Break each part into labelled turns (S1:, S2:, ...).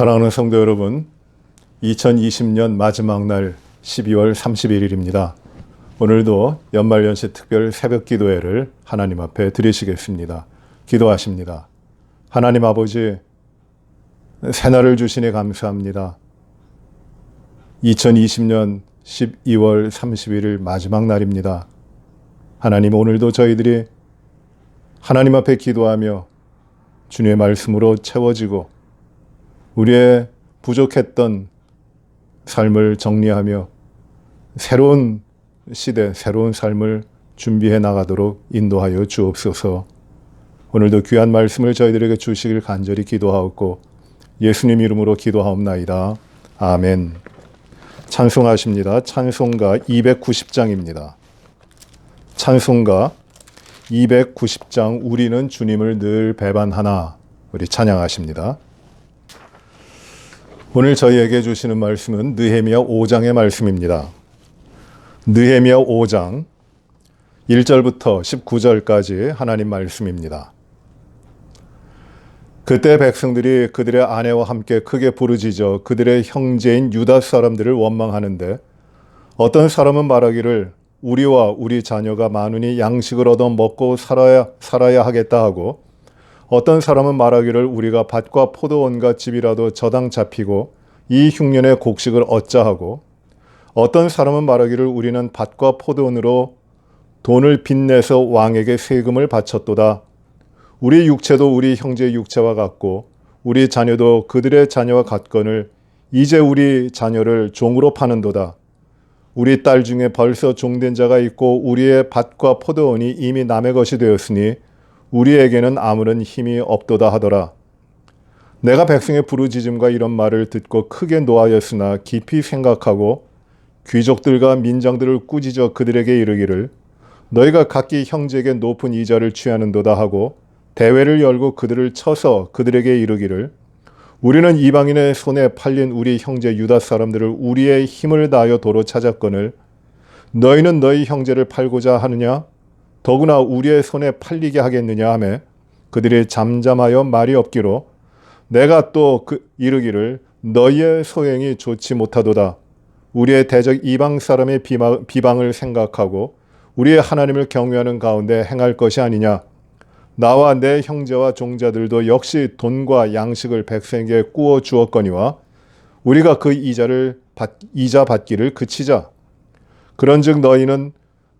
S1: 사랑하는 성도 여러분, 2020년 마지막 날 12월 31일입니다. 오늘도 연말연시 특별 새벽 기도회를 하나님 앞에 드리시겠습니다. 기도하십니다. 하나님 아버지, 새날을 주시니 감사합니다. 2020년 12월 31일 마지막 날입니다. 하나님, 오늘도 저희들이 하나님 앞에 기도하며 주님의 말씀으로 채워지고 우리의 부족했던 삶을 정리하며 새로운 시대, 새로운 삶을 준비해 나가도록 인도하여 주옵소서. 오늘도 귀한 말씀을 저희들에게 주시길 간절히 기도하옵고 예수님 이름으로 기도하옵나이다. 아멘. 찬송하십니다. 찬송가 290장입니다. 찬송가 290장 우리는 주님을 늘 배반하나, 우리 찬양하십니다. 오늘 저희에게 주시는 말씀은 느헤미야 5장의 말씀입니다. 느헤미야 5장 1절부터 19절까지 하나님 말씀입니다. 그때 백성들이 그들의 아내와 함께 크게 부르짖어 그들의 형제인 유다 사람들을 원망하는데, 어떤 사람은 말하기를 우리와 우리 자녀가 많으니 양식을 얻어 먹고 살아야 하겠다 하고, 어떤 사람은 말하기를 우리가 밭과 포도원과 집이라도 저당 잡히고 이 흉년의 곡식을 얻자 하고, 어떤 사람은 말하기를 우리는 밭과 포도원으로 돈을 빚내서 왕에게 세금을 바쳤도다. 우리 육체도 우리 형제의 육체와 같고 우리 자녀도 그들의 자녀와 같거늘 이제 우리 자녀를 종으로 파는도다. 우리 딸 중에 벌써 종된 자가 있고 우리의 밭과 포도원이 이미 남의 것이 되었으니 우리에게는 아무런 힘이 없도다 하더라. 내가 백성의 부르짖음과 이런 말을 듣고 크게 노하였으나 깊이 생각하고 귀족들과 민장들을 꾸짖어 그들에게 이르기를 너희가 각기 형제에게 높은 이자를 취하는도다 하고 대회를 열고 그들을 쳐서 그들에게 이르기를 우리는 이방인의 손에 팔린 우리 형제 유다 사람들을 우리의 힘을 다하여 도로 찾았거늘 너희는 너희 형제를 팔고자 하느냐? 더구나 우리의 손에 팔리게 하겠느냐 하며 그들이 잠잠하여 말이 없기로 내가 또 이르기를 너희의 소행이 좋지 못하도다. 우리의 대적 이방 사람의 비방을 생각하고 우리의 하나님을 경외하는 가운데 행할 것이 아니냐. 나와 내 형제와 종자들도 역시 돈과 양식을 백성에게 꾸어 주었거니와 우리가 그 이자 받기를 그치자. 그런즉 너희는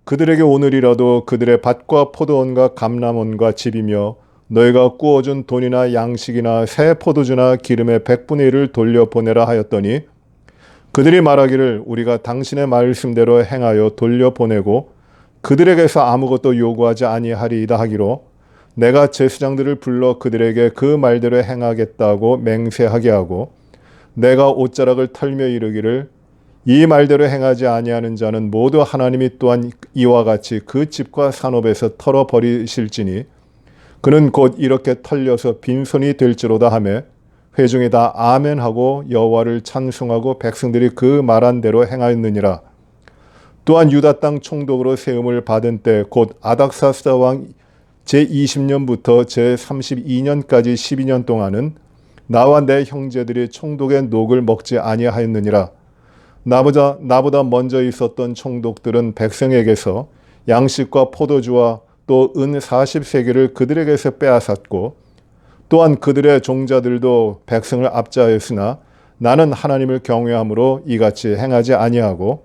S1: 그들에게 오늘이라도 그들의 밭과 포도원과 감람원과 집이며 너희가 꾸어준 돈이나 양식이나 새 포도주나 기름의 100분의 1을 돌려보내라 하였더니 그들이 말하기를 우리가 당신의 말씀대로 행하여 돌려보내고 그들에게서 아무것도 요구하지 아니하리이다 하기로 내가 제사장들을 불러 그들에게 그 말대로 행하겠다고 맹세하게 하고 내가 옷자락을 털며 이르기를 이 말대로 행하지 아니하는 자는 모두 하나님이 또한 이와 같이 그 집과 산업에서 털어버리실지니 그는 곧 이렇게 털려서 빈손이 될지로다 하며 회중이 다 아멘하고 여호와를 찬송하고 백성들이 그 말한 대로 행하였느니라. 또한 유다 땅 총독으로 세움을 받은 때 곧 아닥사스다 왕 제20년부터 제32년까지 12년 동안은 나와 내 형제들이 총독의 녹을 먹지 아니하였느니라. 나보다 먼저 있었던 총독들은 백성에게서 양식과 포도주와 또 은 40세겔을 그들에게서 빼앗았고 또한 그들의 종자들도 백성을 압제하였으나 나는 하나님을 경외함으로 이같이 행하지 아니하고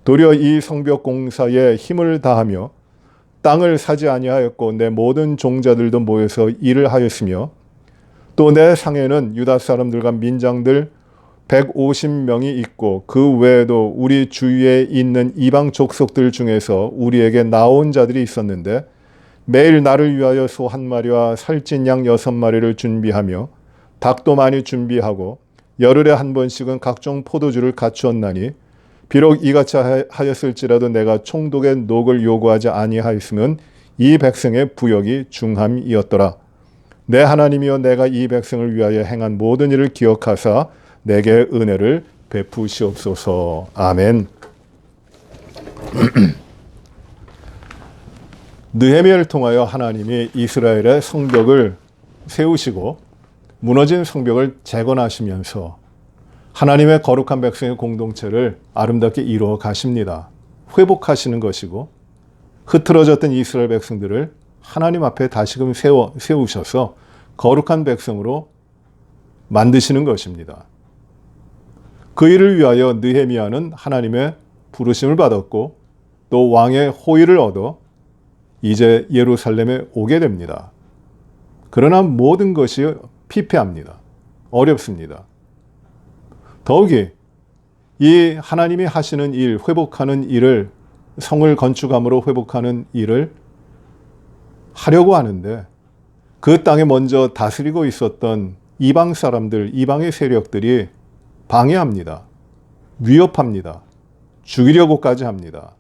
S1: 도리어 이 성벽 공사에 힘을 다하며 땅을 사지 아니하였고 내 모든 종자들도 모여서 일을 하였으며 또 내 상에는 유다 사람들과 민장들 150명이 있고 그 외에도 우리 주위에 있는 이방 족속들 중에서 우리에게 나온 자들이 있었는데 매일 나를 위하여 소 1마리와 살찐 양 6마리를 준비하며 닭도 많이 준비하고 열흘에 한 번씩은 각종 포도주를 갖추었나니 비록 이같이 하였을지라도 내가 총독의 녹을 요구하지 아니하였으면 이 백성의 부역이 중함이었더라. 내 하나님이여 내가 이 백성을 위하여 행한 모든 일을 기억하사 내게 은혜를 베푸시옵소서. 아멘. 느헤미야를 통하여 하나님이 이스라엘의 성벽을 세우시고 무너진 성벽을 재건하시면서 하나님의 거룩한 백성의 공동체를 아름답게 이루어 가십니다. 회복하시는 것이고 흐트러졌던 이스라엘 백성들을 하나님 앞에 다시금 세우셔서 거룩한 백성으로 만드시는 것입니다. 그 일을 위하여 느헤미야는 하나님의 부르심을 받았고 또 왕의 호의를 얻어 이제 예루살렘에 오게 됩니다. 그러나 모든 것이 피폐합니다. 어렵습니다. 더욱이 이 하나님이 하시는 일, 회복하는 일을, 성을 건축함으로 회복하는 일을 하려고 하는데 그 땅에 먼저 다스리고 있었던 이방 사람들, 이방의 세력들이 방해합니다. 위협합니다. 죽이려고까지 합니다.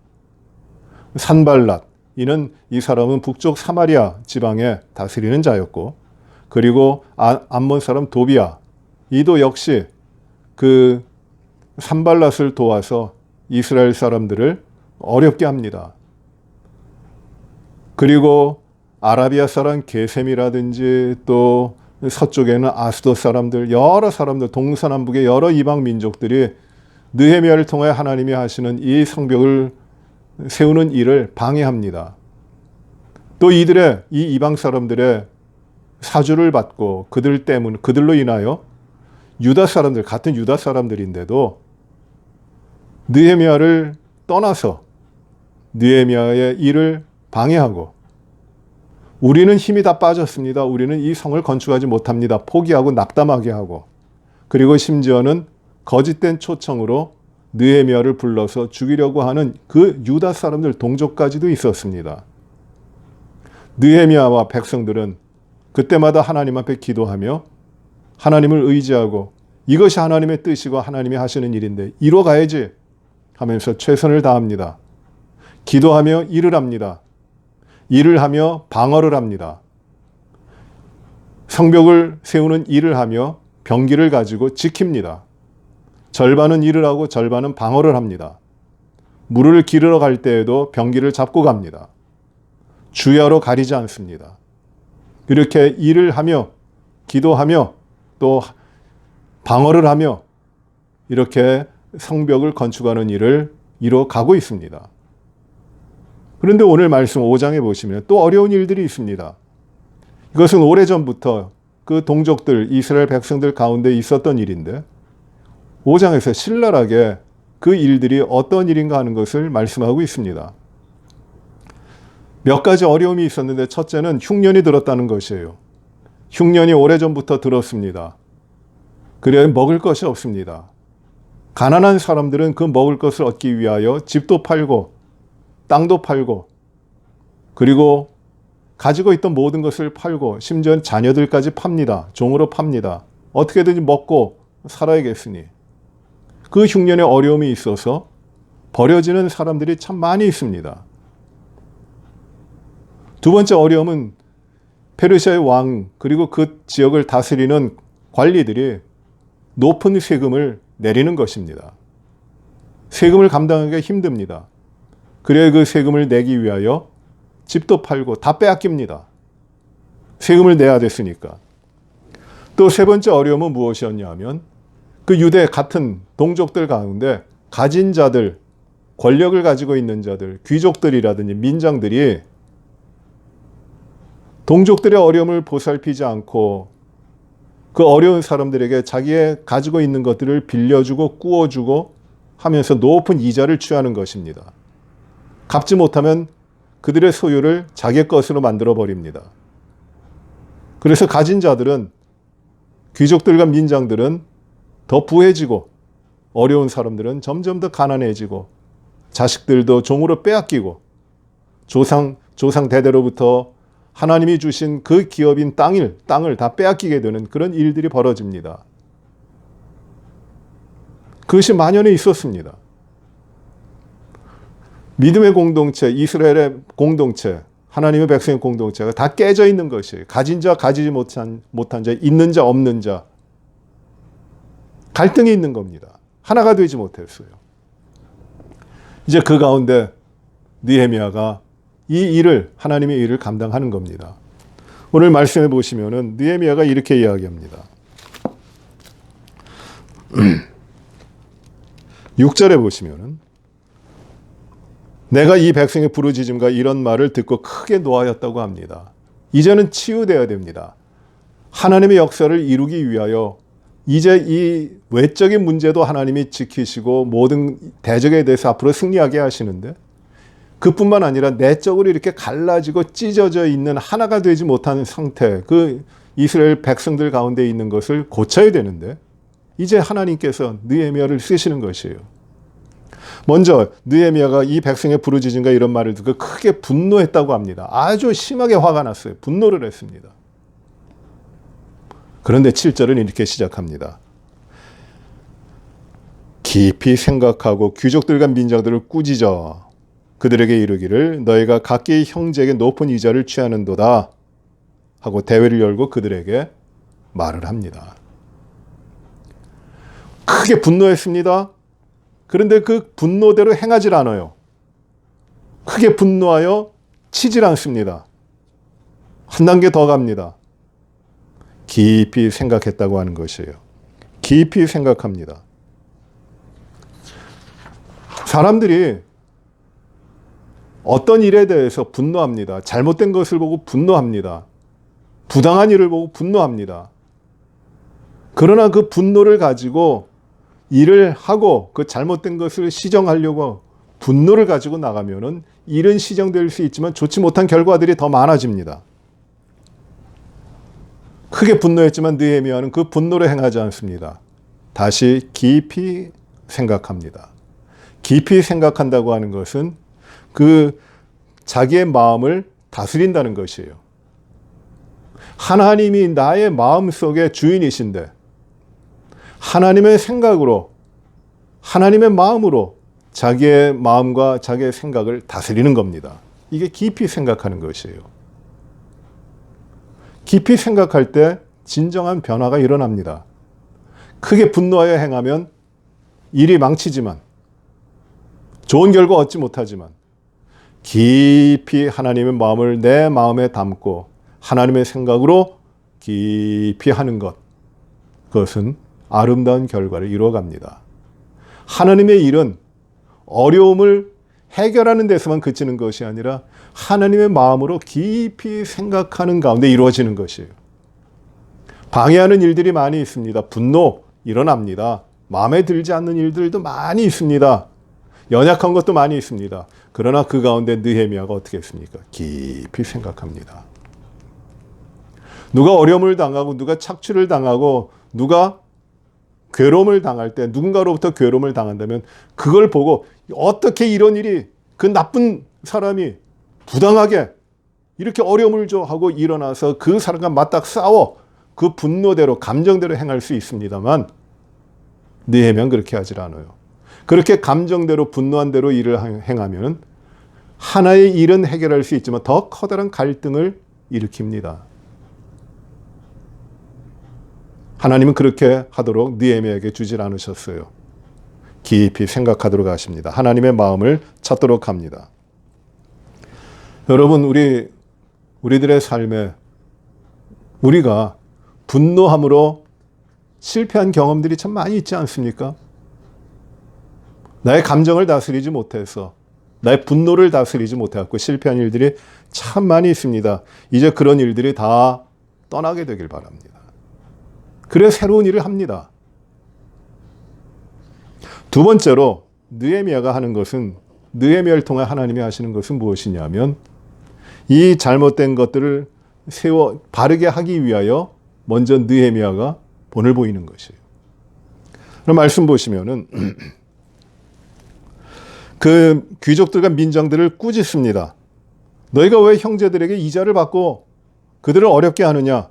S1: 산발랏, 이는 이 사람은 북쪽 사마리아 지방에 다스리는 자였고, 그리고 암몬 사람 도비야, 이도 역시 그 산발랏을 도와서 이스라엘 사람들을 어렵게 합니다. 그리고 아라비아 사람 게셈이라든지 또 서쪽에는 아스돗 사람들, 여러 사람들, 동서남북의 여러 이방 민족들이 느헤미야를 통해 하나님이 하시는 이 성벽을 세우는 일을 방해합니다. 또 이 이방 사람들의 사주를 받고 그들로 인하여 유다 사람들, 같은 유다 사람들인데도 느헤미야를 떠나서 느헤미야의 일을 방해하고 우리는 힘이 다 빠졌습니다. 우리는 이 성을 건축하지 못합니다. 포기하고 낙담하게 하고, 그리고 심지어는 거짓된 초청으로 느헤미야를 불러서 죽이려고 하는 그 유다 사람들 동족까지도 있었습니다. 느헤미야와 백성들은 그때마다 하나님 앞에 기도하며 하나님을 의지하고 이것이 하나님의 뜻이고 하나님이 하시는 일인데 이뤄가야지 하면서 최선을 다합니다. 기도하며 일을 합니다. 일을 하며 방어를 합니다. 성벽을 세우는 일을 하며 병기를 가지고 지킵니다. 절반은 일을 하고 절반은 방어를 합니다. 물을 기르러 갈 때에도 병기를 잡고 갑니다. 주야로 가리지 않습니다. 이렇게 일을 하며 기도하며 또 방어를 하며 이렇게 성벽을 건축하는 일을 이뤄가고 있습니다. 그런데 오늘 말씀 5장에 보시면 또 어려운 일들이 있습니다. 이것은 오래전부터 그 동족들, 이스라엘 백성들 가운데 있었던 일인데 5장에서 신랄하게 그 일들이 어떤 일인가 하는 것을 말씀하고 있습니다. 몇 가지 어려움이 있었는데 첫째는 흉년이 들었다는 것이에요. 흉년이 오래전부터 들었습니다. 그래야 먹을 것이 없습니다. 가난한 사람들은 그 먹을 것을 얻기 위하여 집도 팔고 땅도 팔고 그리고 가지고 있던 모든 것을 팔고 심지어 자녀들까지 팝니다. 종으로 팝니다. 어떻게든지 먹고 살아야겠으니. 그 흉년에 어려움이 있어서 버려지는 사람들이 참 많이 있습니다. 두 번째 어려움은 페르시아의 왕 그리고 그 지역을 다스리는 관리들이 높은 세금을 내리는 것입니다. 세금을 감당하기가 힘듭니다. 그래야 그 세금을 내기 위하여 집도 팔고 다 빼앗깁니다. 세금을 내야 됐으니까. 또 세 번째 어려움은 무엇이었냐 하면 그 유대 같은 동족들 가운데 가진 자들, 권력을 가지고 있는 자들, 귀족들이라든지 민장들이 동족들의 어려움을 보살피지 않고 그 어려운 사람들에게 자기의 가지고 있는 것들을 빌려주고 꾸어주고 하면서 높은 이자를 취하는 것입니다. 갚지 못하면 그들의 소유를 자기 것으로 만들어 버립니다. 그래서 가진 자들은, 귀족들과 민장들은 더 부해지고 어려운 사람들은 점점 더 가난해지고 자식들도 종으로 빼앗기고 조상 대대로부터 하나님이 주신 그 기업인 땅을 다 빼앗기게 되는 그런 일들이 벌어집니다. 그것이 만연해 있었습니다. 믿음의 공동체, 이스라엘의 공동체, 하나님의 백성의 공동체가 다 깨져 있는 것이에요. 가진 자, 가지지 못한 자, 있는 자, 없는 자. 갈등이 있는 겁니다. 하나가 되지 못했어요. 이제 그 가운데 느헤미야가 이 일을, 하나님의 일을 감당하는 겁니다. 오늘 말씀해 보시면은 느헤미야가 이렇게 이야기합니다. 6절에 보시면은 내가 이 백성의 부르짖음과 이런 말을 듣고 크게 노하였다고 합니다. 이제는 치유되어야 됩니다. 하나님의 역사를 이루기 위하여 이제 이 외적인 문제도 하나님이 지키시고 모든 대적에 대해서 앞으로 승리하게 하시는데 그뿐만 아니라 내적으로 이렇게 갈라지고 찢어져 있는 하나가 되지 못하는 상태, 그 이스라엘 백성들 가운데 있는 것을 고쳐야 되는데 이제 하나님께서 느헤미야를 쓰시는 것이에요. 먼저 느헤미야가 이 백성의 부르짖음과 이런 말을 듣고 크게 분노했다고 합니다. 아주 심하게 화가 났어요. 분노를 했습니다. 그런데 7절은 이렇게 시작합니다. 깊이 생각하고 귀족들과 민장들을 꾸짖어 그들에게 이르기를 너희가 각기 형제에게 높은 이자를 취하는도다 하고 대회를 열고 그들에게 말을 합니다. 크게 분노했습니다. 그런데 그 분노대로 행하질 않아요. 크게 분노하여 치질 않습니다. 한 단계 더 갑니다. 깊이 생각했다고 하는 것이에요. 깊이 생각합니다. 사람들이 어떤 일에 대해서 분노합니다. 잘못된 것을 보고 분노합니다. 부당한 일을 보고 분노합니다. 그러나 그 분노를 가지고 일을 하고 그 잘못된 것을 시정하려고 분노를 가지고 나가면은 일은 시정될 수 있지만 좋지 못한 결과들이 더 많아집니다. 크게 분노했지만 느헤미야는 그 분노를 행하지 않습니다. 다시 깊이 생각합니다. 깊이 생각한다고 하는 것은 그 자기의 마음을 다스린다는 것이에요. 하나님이 나의 마음속의 주인이신데 하나님의 생각으로, 하나님의 마음으로 자기의 마음과 자기의 생각을 다스리는 겁니다. 이게 깊이 생각하는 것이에요. 깊이 생각할 때 진정한 변화가 일어납니다. 크게 분노하여 행하면 일이 망치지만, 좋은 결과 얻지 못하지만, 깊이 하나님의 마음을 내 마음에 담고 하나님의 생각으로 깊이 하는 것, 그것은 아름다운 결과를 이루어갑니다. 하나님의 일은 어려움을 해결하는 데서만 그치는 것이 아니라 하나님의 마음으로 깊이 생각하는 가운데 이루어지는 것이에요. 방해하는 일들이 많이 있습니다. 분노 일어납니다. 마음에 들지 않는 일들도 많이 있습니다. 연약한 것도 많이 있습니다. 그러나 그 가운데 느헤미야가 어떻게 했습니까? 깊이 생각합니다. 누가 어려움을 당하고 누가 착취를 당하고 누가 괴로움을 당할 때 누군가로부터 괴로움을 당한다면 그걸 보고 어떻게 이런 일이 그 나쁜 사람이 부당하게 이렇게 어려움을 줘 하고 일어나서 그 사람과 맞닥 싸워 그 분노대로 감정대로 행할 수 있습니다만 느헤미야는 그렇게 하질 않아요. 그렇게 감정대로 분노한 대로 일을 행하면 하나의 일은 해결할 수 있지만 더 커다란 갈등을 일으킵니다. 하나님은 그렇게 하도록 느헤미야에게 주질 않으셨어요. 깊이 생각하도록 하십니다. 하나님의 마음을 찾도록 합니다. 여러분, 우리들의 삶에 우리가 분노함으로 실패한 경험들이 참 많이 있지 않습니까? 나의 감정을 다스리지 못해서, 나의 분노를 다스리지 못해서 실패한 일들이 참 많이 있습니다. 이제 그런 일들이 다 떠나게 되길 바랍니다. 그래 새로운 일을 합니다. 두 번째로 느헤미야가 하는 것은, 느헤미야를 통해 하나님이 하시는 것은 무엇이냐면 이 잘못된 것들을 바르게 하기 위하여 먼저 느헤미야가 본을 보이는 것이에요. 그럼 말씀 보시면은 그 귀족들과 민장들을 꾸짖습니다. 너희가 왜 형제들에게 이자를 받고 그들을 어렵게 하느냐?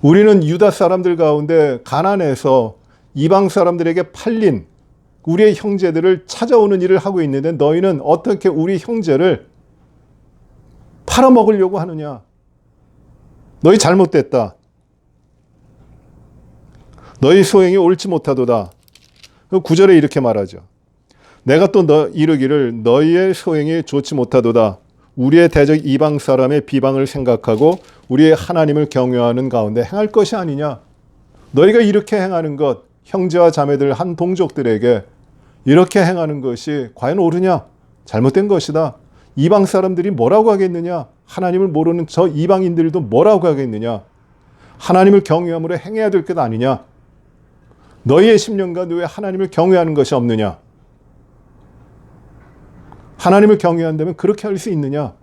S1: 우리는 유다 사람들 가운데 가난해서 이방 사람들에게 팔린 우리의 형제들을 찾아오는 일을 하고 있는데 너희는 어떻게 우리 형제를 팔아먹으려고 하느냐? 너희 잘못됐다. 너희 소행이 옳지 못하도다. 9절에 이렇게 말하죠. 내가 또 이르기를 너희의 소행이 좋지 못하도다. 우리의 대적 이방 사람의 비방을 생각하고 우리의 하나님을 경외하는 가운데 행할 것이 아니냐. 너희가 이렇게 행하는 것, 형제와 자매들 한 동족들에게 이렇게 행하는 것이 과연 옳으냐? 잘못된 것이다. 이방 사람들이 뭐라고 하겠느냐? 하나님을 모르는 저 이방인들도 뭐라고 하겠느냐? 하나님을 경외함으로 행해야 될 것 아니냐? 너희의 10년간 왜 하나님을 경외하는 것이 없느냐? 하나님을 경외한다면 그렇게 할 수 있느냐?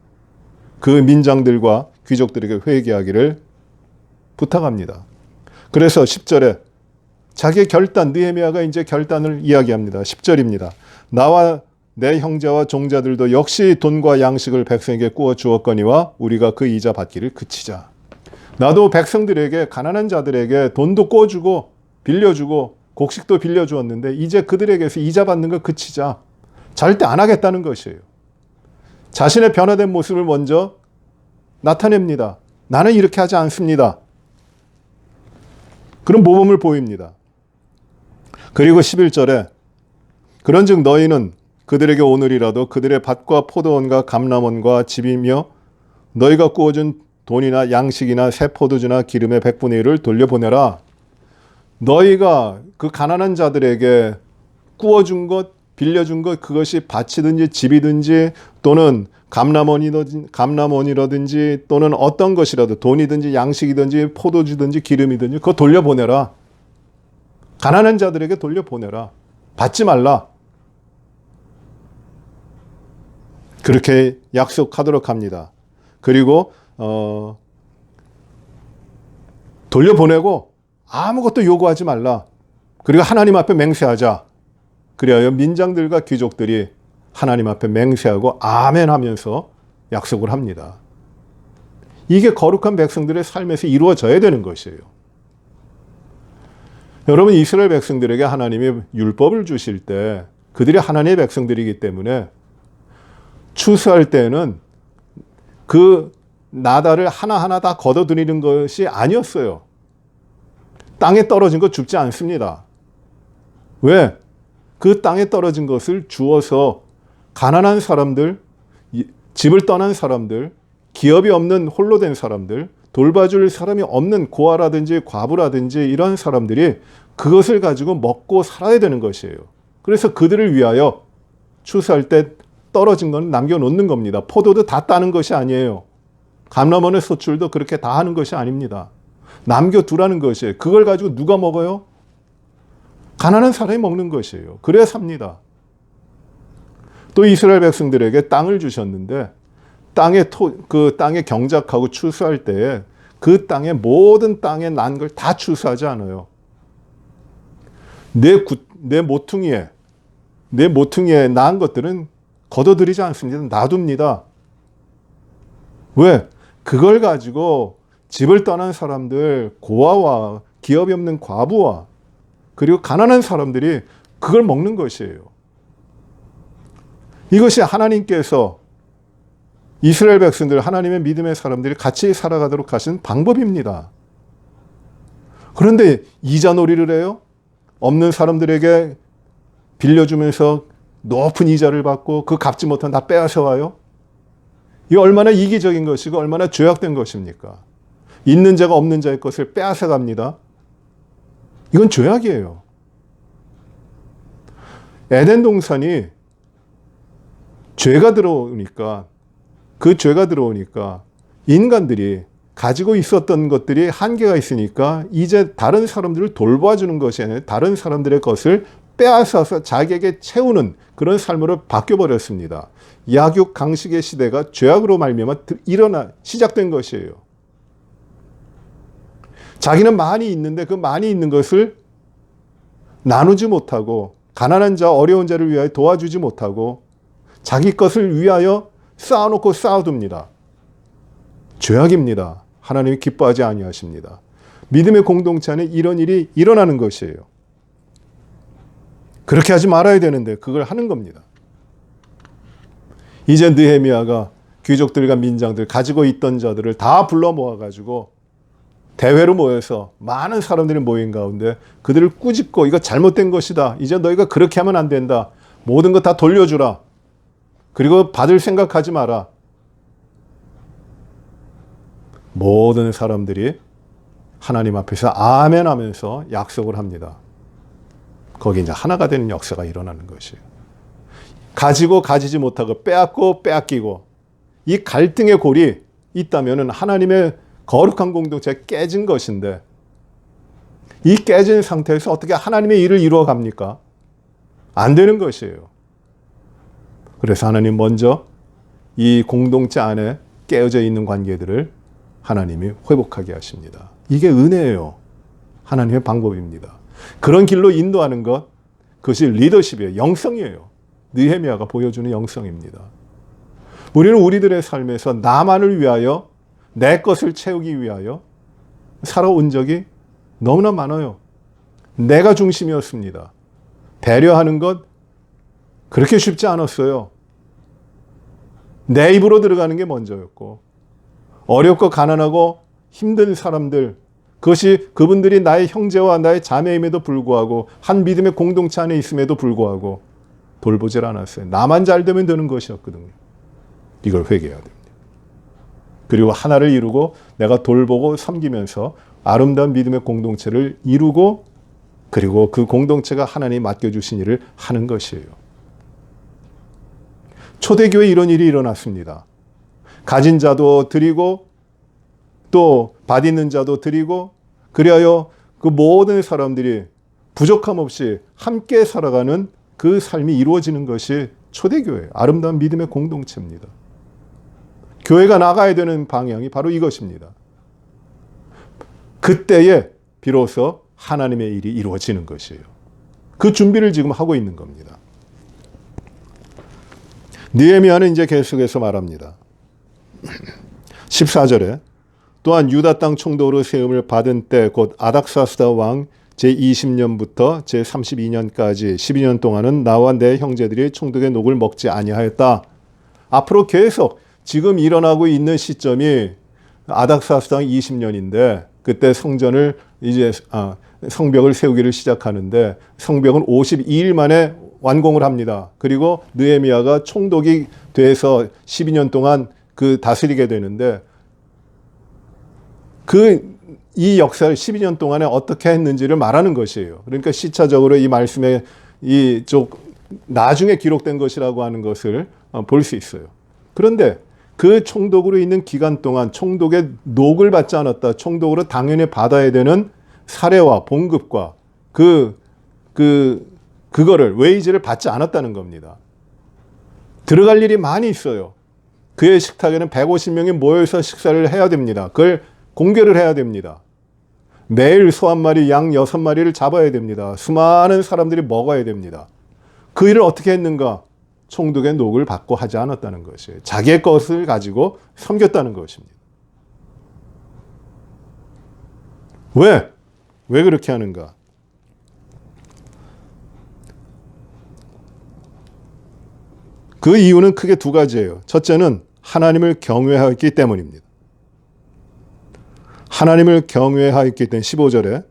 S1: 그 민장들과 귀족들에게 회개하기를 부탁합니다. 그래서 10절에 자기의 결단, 느헤미야가 이제 결단을 이야기합니다. 10절입니다. 나와 내 형제와 종자들도 역시 돈과 양식을 백성에게 구워 주었거니와 우리가 그 이자 받기를 그치자. 나도 백성들에게, 가난한 자들에게 돈도 구워주고 빌려주고 곡식도 빌려주었는데 이제 그들에게서 이자 받는 거 그치자. 절대 안 하겠다는 것이에요. 자신의 변화된 모습을 먼저 나타냅니다. 나는 이렇게 하지 않습니다. 그런 모범을 보입니다. 그리고 11절에 그런즉 너희는 그들에게 오늘이라도 그들의 밭과 포도원과 감람원과 집이며 너희가 구워준 돈이나 양식이나 새 포도주나 기름의 100분의 1을 돌려보내라. 너희가 그 가난한 자들에게 구워준 것, 빌려준 것, 그것이 밭이든지 집이든지 또는 감람원이라든지 또는 어떤 것이라도 돈이든지 양식이든지 포도주든지 기름이든지 그거 돌려보내라. 가난한 자들에게 돌려보내라. 받지 말라. 그렇게 약속하도록 합니다. 그리고 돌려보내고 아무것도 요구하지 말라. 그리고 하나님 앞에 맹세하자. 그리하여 민장들과 귀족들이 하나님 앞에 맹세하고 아멘 하면서 약속을 합니다. 이게 거룩한 백성들의 삶에서 이루어져야 되는 것이에요. 여러분, 이스라엘 백성들에게 하나님이 율법을 주실 때 그들이 하나님의 백성들이기 때문에 추수할 때는 그 나달을 하나하나 다 걷어들이는 것이 아니었어요. 땅에 떨어진 거 줍지 않습니다. 왜? 그 땅에 떨어진 것을 주어서 가난한 사람들, 집을 떠난 사람들, 기업이 없는 홀로 된 사람들, 돌봐줄 사람이 없는 고아라든지 과부라든지 이런 사람들이 그것을 가지고 먹고 살아야 되는 것이에요. 그래서 그들을 위하여 추수할 때 떨어진 건 남겨놓는 겁니다. 포도도 다 따는 것이 아니에요. 감람원의 소출도 그렇게 다 하는 것이 아닙니다. 남겨두라는 것이에요. 그걸 가지고 누가 먹어요? 가난한 사람이 먹는 것이에요. 그래야 삽니다. 또 이스라엘 백성들에게 땅을 주셨는데 그 땅에 경작하고 추수할 때에 그 땅의 모든 땅에 난 걸 다 추수하지 않아요. 내 모퉁이에 난 것들은 걷어들이지 않습니다. 놔둡니다. 왜? 그걸 가지고 집을 떠난 사람들, 고아와 기업이 없는 과부와 그리고 가난한 사람들이 그걸 먹는 것이에요. 이것이 하나님께서 이스라엘 백성들, 하나님의 믿음의 사람들이 같이 살아가도록 하신 방법입니다. 그런데 이자놀이를 해요? 없는 사람들에게 빌려주면서 높은 이자를 받고 그 갚지 못한 다 빼앗아 와요? 이게 얼마나 이기적인 것이고 얼마나 죄악된 것입니까? 있는 자가 없는 자의 것을 빼앗아 갑니다. 이건 죄악이에요. 에덴 동산이 죄가 들어오니까 인간들이 가지고 있었던 것들이 한계가 있으니까 이제 다른 사람들을 돌봐주는 것이 아니라 다른 사람들의 것을 빼앗아서 자기에게 채우는 그런 삶으로 바뀌어버렸습니다. 약육 강식의 시대가 죄악으로 말미암아 시작된 것이에요. 자기는 많이 있는데 그 많이 있는 것을 나누지 못하고 가난한 자, 어려운 자를 위하여 도와주지 못하고 자기 것을 위하여 쌓아놓고 쌓아둡니다. 죄악입니다. 하나님이 기뻐하지 아니하십니다. 믿음의 공동체 안에 이런 일이 일어나는 것이에요. 그렇게 하지 말아야 되는데 그걸 하는 겁니다. 이제 느헤미야가 귀족들과 민장들 가지고 있던 자들을 다 불러 모아가지고 대회로 모여서 많은 사람들이 모인 가운데 그들을 꾸짖고 이거 잘못된 것이다. 이제 너희가 그렇게 하면 안 된다. 모든 것 다 돌려주라. 그리고 받을 생각하지 마라. 모든 사람들이 하나님 앞에서 아멘 하면서 약속을 합니다. 거기 이제 하나가 되는 역사가 일어나는 것이에요. 가지고 가지지 못하고 빼앗고 빼앗기고 이 갈등의 골이 있다면 하나님의 거룩한 공동체가 깨진 것인데 이 깨진 상태에서 어떻게 하나님의 일을 이루어 갑니까? 안 되는 것이에요. 그래서 하나님 먼저 이 공동체 안에 깨어져 있는 관계들을 하나님이 회복하게 하십니다. 이게 은혜예요. 하나님의 방법입니다. 그런 길로 인도하는 것, 그것이 리더십이에요. 영성이에요. 느헤미야가 보여주는 영성입니다. 우리는 우리들의 삶에서 나만을 위하여 내 것을 채우기 위하여 살아온 적이 너무나 많아요. 내가 중심이었습니다. 배려하는 것 그렇게 쉽지 않았어요. 내 입으로 들어가는 게 먼저였고 어렵고 가난하고 힘든 사람들 그것이 그분들이 나의 형제와 나의 자매임에도 불구하고 한 믿음의 공동체 안에 있음에도 불구하고 돌보질 않았어요. 나만 잘 되면 되는 것이었거든요. 이걸 회개해야 됩니다. 그리고 하나를 이루고 내가 돌보고 섬기면서 아름다운 믿음의 공동체를 이루고 그리고 그 공동체가 하나님이 맡겨주신 일을 하는 것이에요. 초대교회에 이런 일이 일어났습니다. 가진 자도 드리고 또 밭있는 자도 드리고 그리하여 그 모든 사람들이 부족함 없이 함께 살아가는 그 삶이 이루어지는 것이 초대교회, 아름다운 믿음의 공동체입니다. 교회가 나가야 되는 방향이 바로 이것입니다. 그때에 비로소 하나님의 일이 이루어지는 것이에요. 그 준비를 지금 하고 있는 겁니다. 느헤미야는 이제 계속해서 말합니다. 14절에 또한 유다 땅 총독으로 세움을 받은 때 곧 아닥사스다 왕 제20년부터 제32년까지 12년 동안은 나와 내 형제들이 총독의 녹을 먹지 아니하였다. 앞으로 계속 지금 일어나고 있는 시점이 아닥사스다 왕 20년인데 그때 성전을 이제 성벽을 세우기를 시작하는데 성벽은 52일 만에 완공을 합니다. 그리고 느헤미야가 총독이 돼서 12년 동안 그 다스리게 되는데 이 역사를 12년 동안에 어떻게 했는지를 말하는 것이에요. 그러니까 시차적으로 이 말씀에 나중에 기록된 것이라고 하는 것을 볼 수 있어요. 그런데 그 총독으로 있는 기간 동안 총독의 녹을 받지 않았다. 총독으로 당연히 받아야 되는 사례와 봉급과 그거를 웨이지를 받지 않았다는 겁니다. 들어갈 일이 많이 있어요. 그의 식탁에는 150명이 모여서 식사를 해야 됩니다. 그걸 공개를 해야 됩니다. 매일 소 한 마리, 양 6마리를 잡아야 됩니다. 수많은 사람들이 먹어야 됩니다. 그 일을 어떻게 했는가? 총독의 녹을 받고 하지 않았다는 것이에요. 자기의 것을 가지고 섬겼다는 것입니다. 왜 그렇게 하는가? 그 이유는 크게 두 가지예요. 첫째는 하나님을 경외하였기 때문입니다. 하나님을 경외하였기 때문에 15절에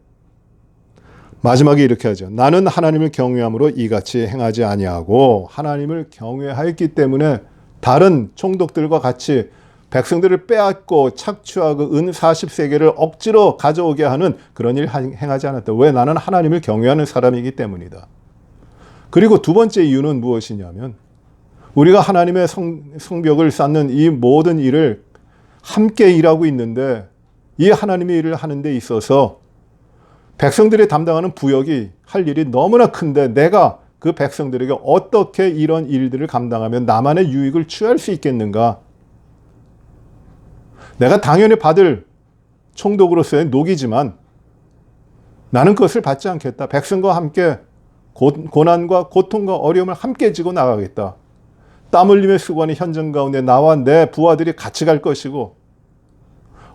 S1: 마지막에 이렇게 하죠. 나는 하나님을 경외함으로 이같이 행하지 아니하고 하나님을 경외하였기 때문에 다른 총독들과 같이 백성들을 빼앗고 착취하고 은 40세겔을 억지로 가져오게 하는 그런 일을 행하지 않았다. 왜? 나는 하나님을 경외하는 사람이기 때문이다. 그리고 두 번째 이유는 무엇이냐면 우리가 하나님의 성벽을 쌓는 이 모든 일을 함께 일하고 있는데 이 하나님의 일을 하는 데 있어서 백성들이 담당하는 부역이 할 일이 너무나 큰데 내가 그 백성들에게 어떻게 이런 일들을 감당하면 나만의 유익을 취할 수 있겠는가? 내가 당연히 받을 총독으로서의 녹이지만 나는 그것을 받지 않겠다. 백성과 함께 고난과 고통과 어려움을 함께 지고 나가겠다. 땀 흘림의 수고하는 현장 가운데 나와 내 부하들이 같이 갈 것이고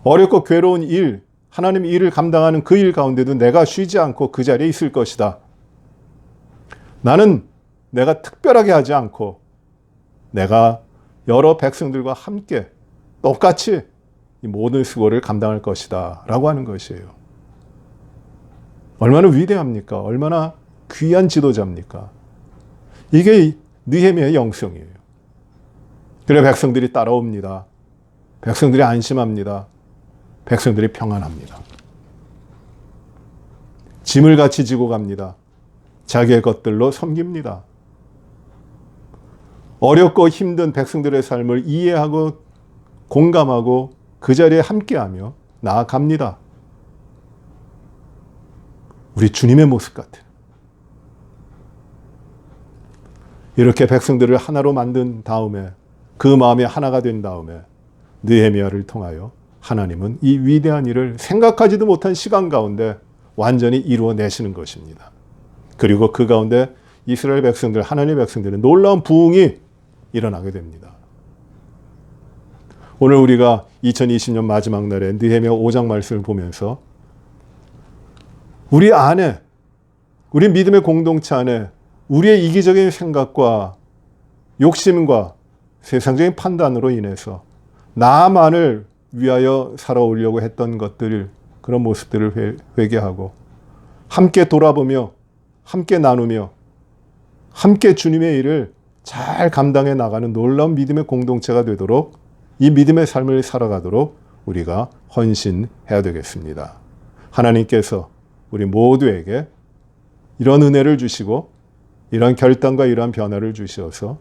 S1: 어렵고 괴로운 일, 하나님 일을 감당하는 그 일 가운데도 내가 쉬지 않고 그 자리에 있을 것이다. 나는 내가 특별하게 하지 않고 내가 여러 백성들과 함께 똑같이 이 모든 수고를 감당할 것이다 라고 하는 것이에요. 얼마나 위대합니까? 얼마나 귀한 지도자입니까? 이게 느헤미야의 영성이에요. 그래 백성들이 따라옵니다. 백성들이 안심합니다. 백성들이 평안합니다. 짐을 같이 지고 갑니다. 자기의 것들로 섬깁니다. 어렵고 힘든 백성들의 삶을 이해하고 공감하고 그 자리에 함께하며 나아갑니다. 우리 주님의 모습 같아요. 이렇게 백성들을 하나로 만든 다음에 그 마음이 하나가 된 다음에 느헤미야를 통하여 하나님은 이 위대한 일을 생각하지도 못한 시간 가운데 완전히 이루어내시는 것입니다. 그리고 그 가운데 이스라엘 백성들, 하나님의 백성들은 놀라운 부흥이 일어나게 됩니다. 오늘 우리가 2020년 마지막 날에 느헤미야 5장 말씀을 보면서 우리 안에, 우리 믿음의 공동체 안에 우리의 이기적인 생각과 욕심과 세상적인 판단으로 인해서 나만을 위하여 살아오려고 했던 것들, 그런 모습들을 회개하고 함께 돌아보며 함께 나누며 함께 주님의 일을 잘 감당해 나가는 놀라운 믿음의 공동체가 되도록 이 믿음의 삶을 살아가도록 우리가 헌신해야 되겠습니다. 하나님께서 우리 모두에게 이런 은혜를 주시고 이런 결단과 이러한 변화를 주셔서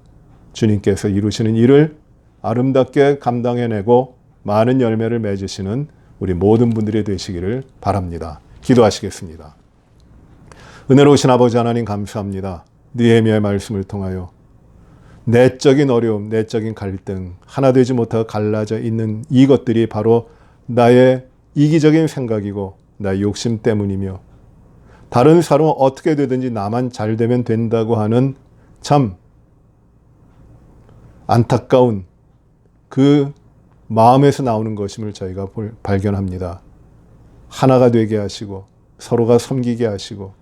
S1: 주님께서 이루시는 일을 아름답게 감당해내고 많은 열매를 맺으시는 우리 모든 분들이 되시기를 바랍니다. 기도하시겠습니다. 은혜로우신 아버지 하나님 감사합니다. 느헤미야의 말씀을 통하여 내적인 어려움, 내적인 갈등, 하나 되지 못하고 갈라져 있는 이것들이 바로 나의 이기적인 생각이고 나의 욕심 때문이며 다른 사람은 어떻게 되든지 나만 잘 되면 된다고 하는 참 안타까운 그 마음에서 나오는 것임을 저희가 발견합니다. 하나가 되게 하시고 서로가 섬기게 하시고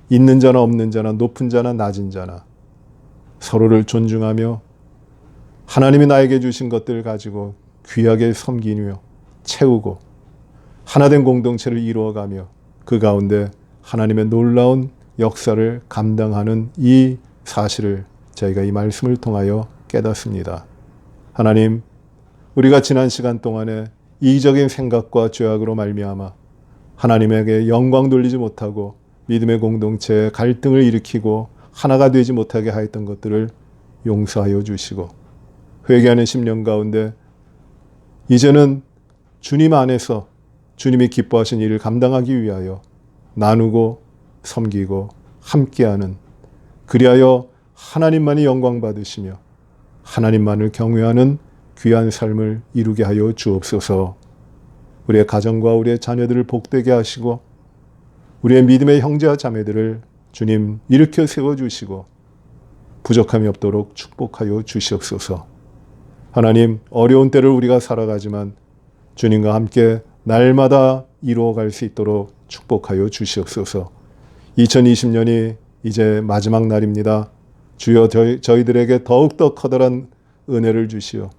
S1: 있는 자나 없는 자나 높은 자나 낮은 자나 서로를 존중하며 하나님이 나에게 주신 것들을 가지고 귀하게 섬기며 채우고 하나된 공동체를 이루어가며 그 가운데 하나님의 놀라운 역사를 감당하는 이 사실을 저희가 이 말씀을 통하여 깨닫습니다. 하나님, 우리가 지난 시간 동안에 이기적인 생각과 죄악으로 말미암아 하나님에게 영광 돌리지 못하고 믿음의 공동체에 갈등을 일으키고 하나가 되지 못하게 하였던 것들을 용서하여 주시고 회개하는 10년 가운데 이제는 주님 안에서 주님이 기뻐하신 일을 감당하기 위하여 나누고 섬기고 함께하는, 그리하여 하나님만이 영광 받으시며 하나님만을 경외하는 귀한 삶을 이루게 하여 주옵소서. 우리의 가정과 우리의 자녀들을 복되게 하시고 우리의 믿음의 형제와 자매들을 주님 일으켜 세워주시고 부족함이 없도록 축복하여 주시옵소서. 하나님, 어려운 때를 우리가 살아가지만 주님과 함께 날마다 이루어갈 수 있도록 축복하여 주시옵소서. 2020년이 이제 마지막 날입니다. 주여 저희들에게 더욱더 커다란 은혜를 주시어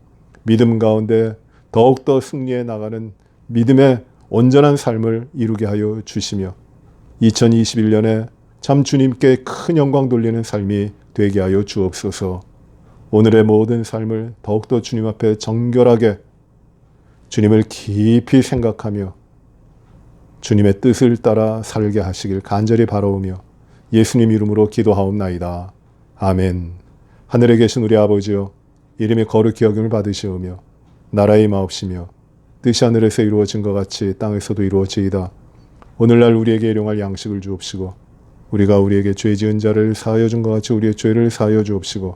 S1: 믿음 가운데 더욱더 승리해 나가는 믿음의 온전한 삶을 이루게 하여 주시며 2021년에 참 주님께 큰 영광 돌리는 삶이 되게 하여 주옵소서. 오늘의 모든 삶을 더욱더 주님 앞에 정결하게 주님을 깊이 생각하며 주님의 뜻을 따라 살게 하시길 간절히 바라오며 예수님 이름으로 기도하옵나이다. 아멘. 하늘에 계신 우리 아버지여, 이름이 거룩히 여김을 받으시오며 나라의 마옵시며 뜻이 하늘에서 이루어진 것 같이 땅에서도 이루어지이다. 오늘날 우리에게 일용할 양식을 주옵시고 우리가 우리에게 죄 지은 자를 사하여 준 것 같이 우리의 죄를 사하여 주옵시고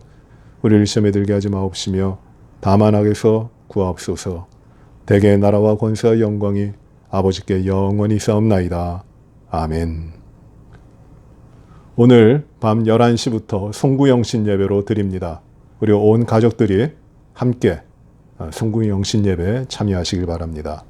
S1: 우리를 시험에 들게 하지 마옵시며 다만 악에서 구하옵소서. 대개의 나라와 권세와 영광이 아버지께 영원히 싸움나이다. 아멘. 오늘 밤 11시부터 송구영신 예배로 드립니다. 우리 온 가족들이 함께 송구영신 예배에 참여하시길 바랍니다.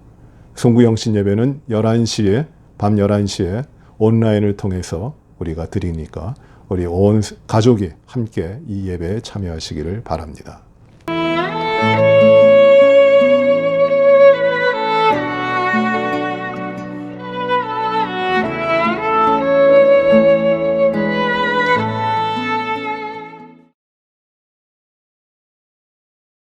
S1: 송구영신 예배는 11시에, 밤 11시에 온라인을 통해서 우리가 드리니까 우리 온 가족이 함께 이 예배에 참여하시기를 바랍니다.